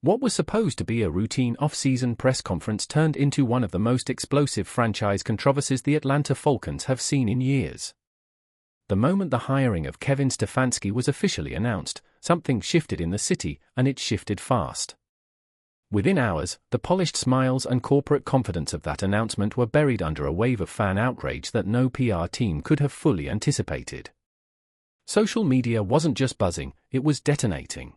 What was supposed to be a routine off-season press conference turned into one of the most explosive franchise controversies the Atlanta Falcons have seen in years. The moment the hiring of Kevin Stefanski was officially announced, something shifted in the city, and it shifted fast. Within hours, the polished smiles and corporate confidence of that announcement were buried under a wave of fan outrage that no PR team could have fully anticipated. Social media wasn't just buzzing, it was detonating.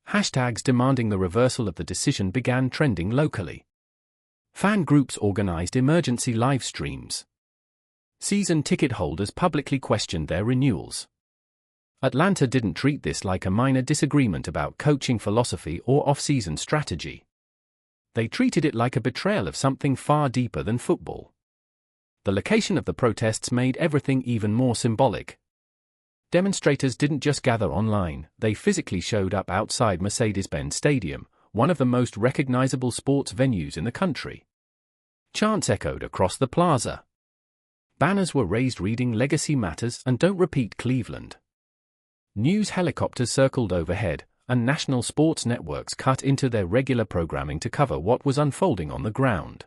Hashtags demanding the reversal of the decision began trending locally. Fan groups organized emergency live streams. Season ticket holders publicly questioned their renewals. Atlanta didn't treat this like a minor disagreement about coaching philosophy or off-season strategy. They treated it like a betrayal of something far deeper than football. The location of the protests made everything even more symbolic. Demonstrators didn't just gather online, they physically showed up outside Mercedes-Benz Stadium, one of the most recognizable sports venues in the country. Chants echoed across the plaza. Banners were raised reading "Legacy Matters" and "Don't Repeat Cleveland." News helicopters circled overhead, and national sports networks cut into their regular programming to cover what was unfolding on the ground.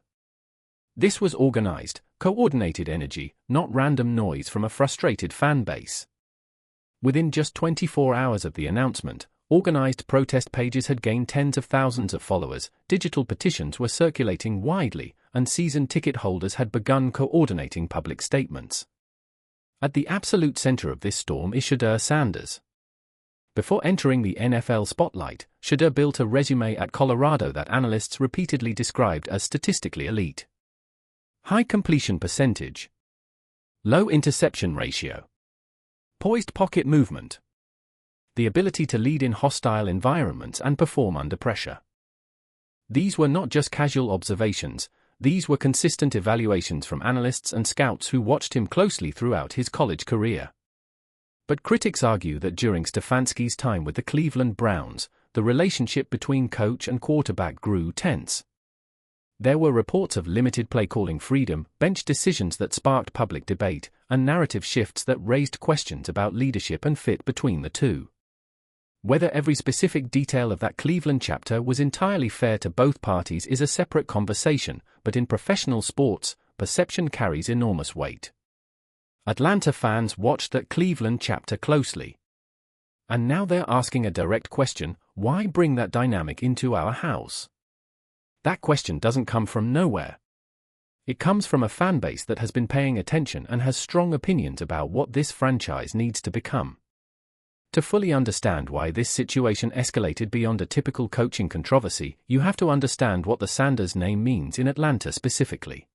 This was organized, coordinated energy, not random noise from a frustrated fan base. Within just 24 hours of the announcement, organized protest pages had gained tens of thousands of followers, digital petitions were circulating widely, and season ticket holders had begun coordinating public statements. At the absolute center of this storm is Shedeur Sanders. Before entering the NFL spotlight, Shedeur built a resume at Colorado that analysts repeatedly described as statistically elite. High completion percentage. Low interception ratio. Poised pocket movement. The ability to lead in hostile environments and perform under pressure. These were not just casual observations, these were consistent evaluations from analysts and scouts who watched him closely throughout his college career. But critics argue that during Stefanski's time with the Cleveland Browns, the relationship between coach and quarterback grew tense. There were reports of limited play-calling freedom, bench decisions that sparked public debate, and narrative shifts that raised questions about leadership and fit between the two. Whether every specific detail of that Cleveland chapter was entirely fair to both parties is a separate conversation, but in professional sports, perception carries enormous weight. Atlanta fans watched that Cleveland chapter closely. And now they're asking a direct question: why bring that dynamic into our house? That question doesn't come from nowhere. It comes from a fan base that has been paying attention and has strong opinions about what this franchise needs to become. To fully understand why this situation escalated beyond a typical coaching controversy, you have to understand what the Sanders name means in Atlanta specifically.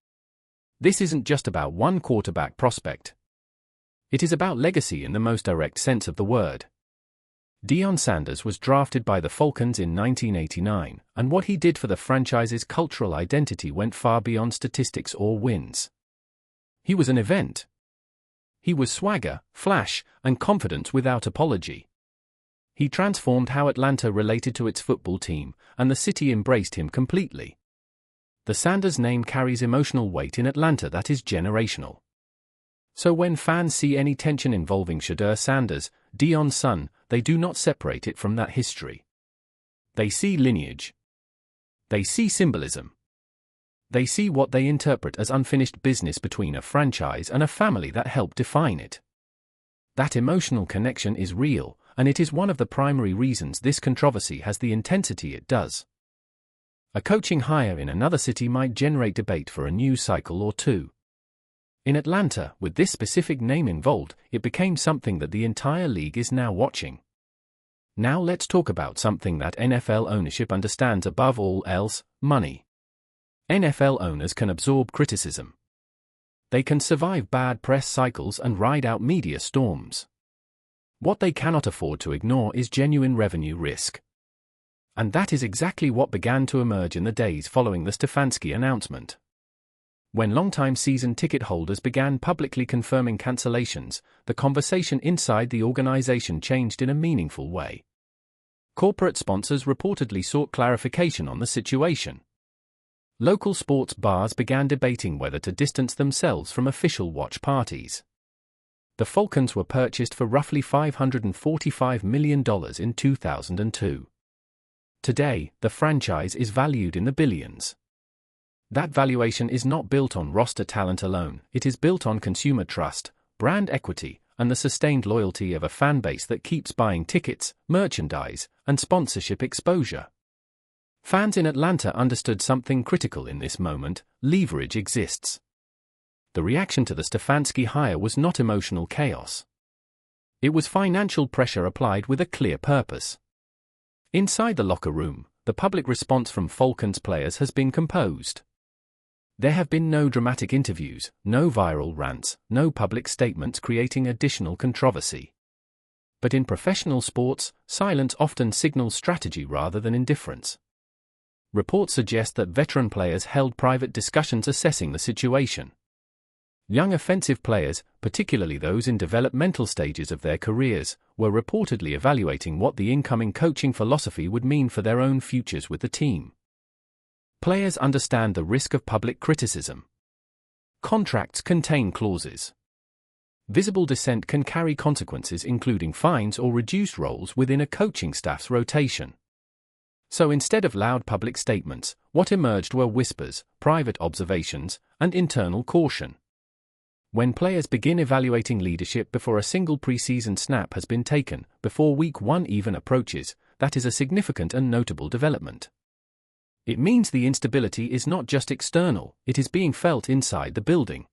This isn't just about one quarterback prospect. It is about legacy in the most direct sense of the word. Deion Sanders was drafted by the Falcons in 1989, and what he did for the franchise's cultural identity went far beyond statistics or wins. He was an event. He was swagger, flash, and confidence without apology. He transformed how Atlanta related to its football team, and the city embraced him completely. The Sanders name carries emotional weight in Atlanta that is generational. So when fans see any tension involving Shedeur Sanders, Deion's son, they do not separate it from that history. They see lineage. They see symbolism. They see what they interpret as unfinished business between a franchise and a family that helped define it. That emotional connection is real, and it is one of the primary reasons this controversy has the intensity it does. A coaching hire in another city might generate debate for a news cycle or two. In Atlanta, with this specific name involved, it became something that the entire league is now watching. Now let's talk about something that NFL ownership understands above all else: money. NFL owners can absorb criticism. They can survive bad press cycles and ride out media storms. What they cannot afford to ignore is genuine revenue risk. And that is exactly what began to emerge in the days following the Stefanski announcement. When longtime season ticket holders began publicly confirming cancellations, the conversation inside the organization changed in a meaningful way. Corporate sponsors reportedly sought clarification on the situation. Local sports bars began debating whether to distance themselves from official watch parties. The Falcons were purchased for roughly $545 million in 2002. Today, the franchise is valued in the billions. That valuation is not built on roster talent alone, it is built on consumer trust, brand equity, and the sustained loyalty of a fan base that keeps buying tickets, merchandise, and sponsorship exposure. Fans in Atlanta understood something critical in this moment: leverage exists. The reaction to the Stefanski hire was not emotional chaos. It was financial pressure applied with a clear purpose. Inside the locker room, the public response from Falcons players has been composed. There have been no dramatic interviews, no viral rants, no public statements creating additional controversy. But in professional sports, silence often signals strategy rather than indifference. Reports suggest that veteran players held private discussions assessing the situation. Young offensive players, particularly those in developmental stages of their careers, were reportedly evaluating what the incoming coaching philosophy would mean for their own futures with the team. Players understand the risk of public criticism. Contracts contain clauses. Visible dissent can carry consequences including fines or reduced roles within a coaching staff's rotation. So instead of loud public statements, what emerged were whispers, private observations, and internal caution. When players begin evaluating leadership before a single preseason snap has been taken, before week 1 even approaches, that is a significant and notable development. It means the instability is not just external, it is being felt inside the building.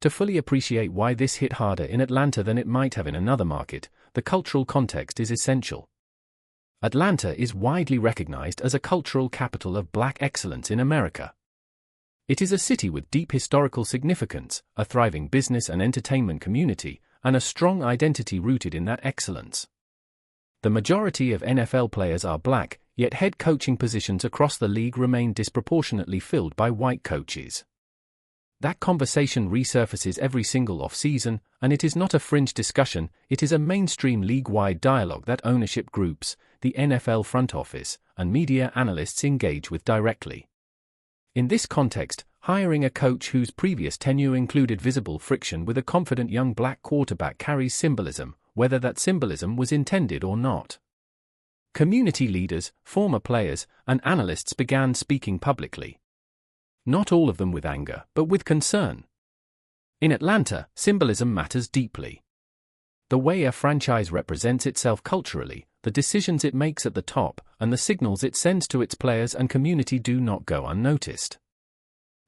To fully appreciate why this hit harder in Atlanta than it might have in another market, the cultural context is essential. Atlanta is widely recognized as a cultural capital of Black excellence in America. It is a city with deep historical significance, a thriving business and entertainment community, and a strong identity rooted in that excellence. The majority of NFL players are Black, yet head coaching positions across the league remain disproportionately filled by white coaches. That conversation resurfaces every single off-season, and it is not a fringe discussion, it is a mainstream league-wide dialogue that ownership groups, the NFL front office, and media analysts engage with directly. In this context, hiring a coach whose previous tenure included visible friction with a confident young Black quarterback carries symbolism, whether that symbolism was intended or not. Community leaders, former players, and analysts began speaking publicly. Not all of them with anger, but with concern. In Atlanta, symbolism matters deeply. The way a franchise represents itself culturally, the decisions it makes at the top, and the signals it sends to its players and community do not go unnoticed.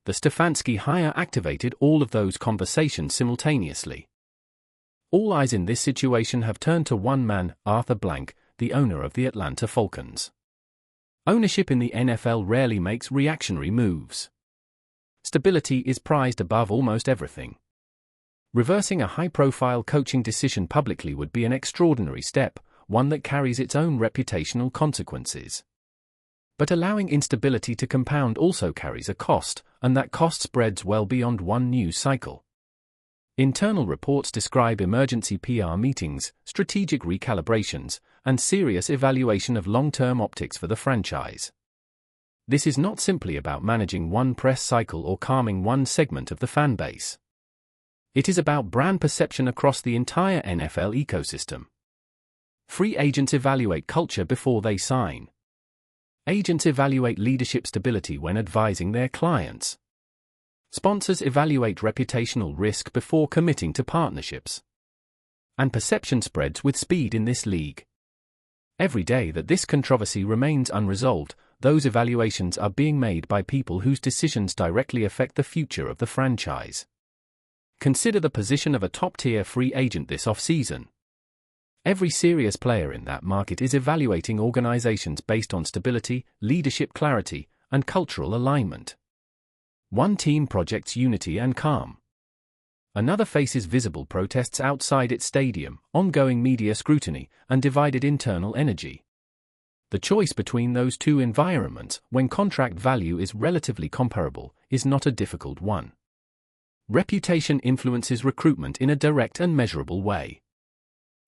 The Stefanski hire activated all of those conversations simultaneously. All eyes in this situation have turned to one man, Arthur Blank, the owner of the Atlanta Falcons. Ownership in the NFL rarely makes reactionary moves. Stability is prized above almost everything. Reversing a high-profile coaching decision publicly would be an extraordinary step, one that carries its own reputational consequences. But allowing instability to compound also carries a cost, and that cost spreads well beyond one news cycle. Internal reports describe emergency PR meetings, strategic recalibrations, and serious evaluation of long-term optics for the franchise. This is not simply about managing one press cycle or calming one segment of the fan base. It is about brand perception across the entire NFL ecosystem. Free agents evaluate culture before they sign. Agents evaluate leadership stability when advising their clients. Sponsors evaluate reputational risk before committing to partnerships. And perception spreads with speed in this league. Every day that this controversy remains unresolved, those evaluations are being made by people whose decisions directly affect the future of the franchise. Consider the position of a top-tier free agent this off-season. Every serious player in that market is evaluating organizations based on stability, leadership clarity, and cultural alignment. One team projects unity and calm. Another faces visible protests outside its stadium, ongoing media scrutiny, and divided internal energy. The choice between those two environments, when contract value is relatively comparable, is not a difficult one. Reputation influences recruitment in a direct and measurable way.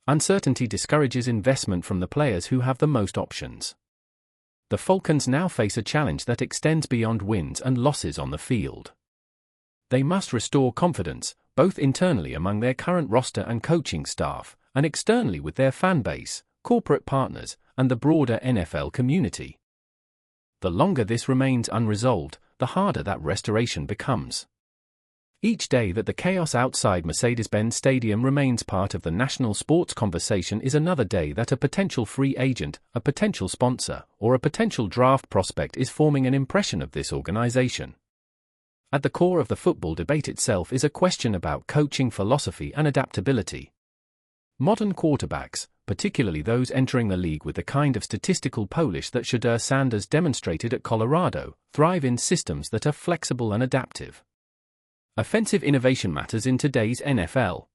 Uncertainty discourages investment from the players who have the most options. The Falcons now face a challenge that extends beyond wins and losses on the field. They must restore confidence, both internally among their current roster and coaching staff, and externally with their fan base, corporate partners, and the broader NFL community. The longer this remains unresolved, the harder that restoration becomes. Each day that the chaos outside Mercedes-Benz Stadium remains part of the national sports conversation is another day that a potential free agent, a potential sponsor, or a potential draft prospect is forming an impression of this organization. At the core of the football debate itself is a question about coaching philosophy and adaptability. Modern quarterbacks, particularly those entering the league with the kind of statistical polish that Shedeur demonstrated at Colorado, thrive in systems that are flexible and adaptive. Offensive innovation matters in today's NFL.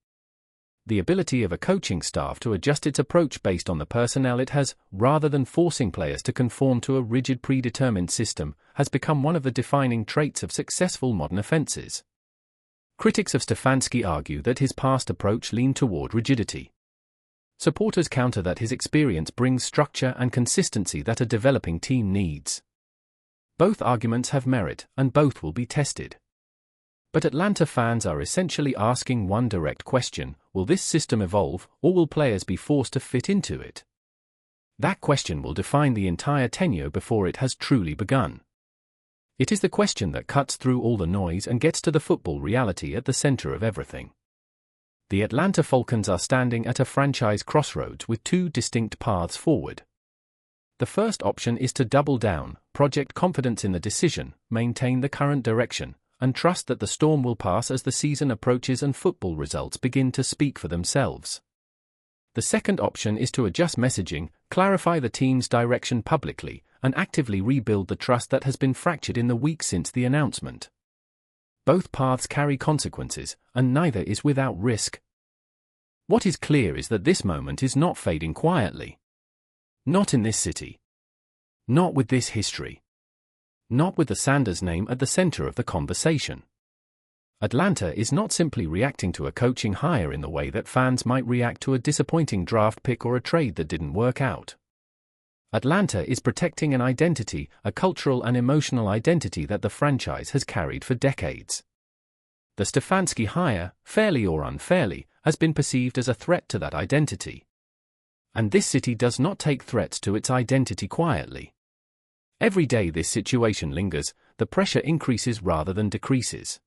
The ability of a coaching staff to adjust its approach based on the personnel it has, rather than forcing players to conform to a rigid predetermined system, has become one of the defining traits of successful modern offenses. Critics of Stefanski argue that his past approach leaned toward rigidity. Supporters counter that his experience brings structure and consistency that a developing team needs. Both arguments have merit, and both will be tested. But Atlanta fans are essentially asking one direct question: will this system evolve, or will players be forced to fit into it? That question will define the entire tenure before it has truly begun. It is the question that cuts through all the noise and gets to the football reality at the center of everything. The Atlanta Falcons are standing at a franchise crossroads with two distinct paths forward. The first option is to double down, project confidence in the decision, maintain the current direction, and trust that the storm will pass as the season approaches and football results begin to speak for themselves. The second option is to adjust messaging, clarify the team's direction publicly, and actively rebuild the trust that has been fractured in the weeks since the announcement. Both paths carry consequences, and neither is without risk. What is clear is that this moment is not fading quietly. Not in this city. Not with this history. Not with the Sanders name at the center of the conversation. Atlanta is not simply reacting to a coaching hire in the way that fans might react to a disappointing draft pick or a trade that didn't work out. Atlanta is protecting an identity, a cultural and emotional identity that the franchise has carried for decades. The Stefanski hire, fairly or unfairly, has been perceived as a threat to that identity. And this city does not take threats to its identity quietly. Every day this situation lingers, the pressure increases rather than decreases.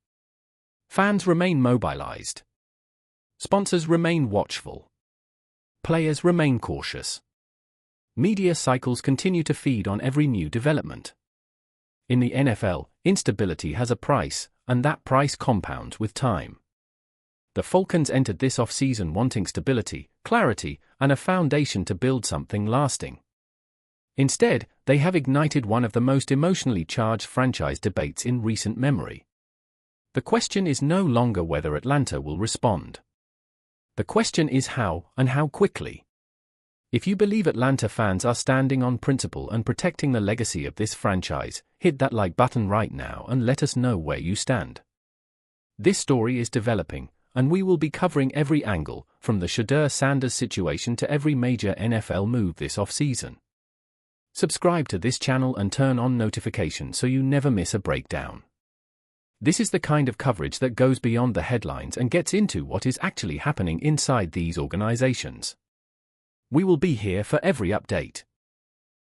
Fans remain mobilized. Sponsors remain watchful. Players remain cautious. Media cycles continue to feed on every new development. In the NFL, instability has a price, and that price compounds with time. The Falcons entered this offseason wanting stability, clarity, and a foundation to build something lasting. Instead, they have ignited one of the most emotionally charged franchise debates in recent memory. The question is no longer whether Atlanta will respond. The question is how, and how quickly. If you believe Atlanta fans are standing on principle and protecting the legacy of this franchise, hit that like button right now and let us know where you stand. This story is developing, and we will be covering every angle, from the Shedeur situation to every major NFL move this offseason. Subscribe to this channel and turn on notifications so you never miss a breakdown. This is the kind of coverage that goes beyond the headlines and gets into what is actually happening inside these organizations. We will be here for every update.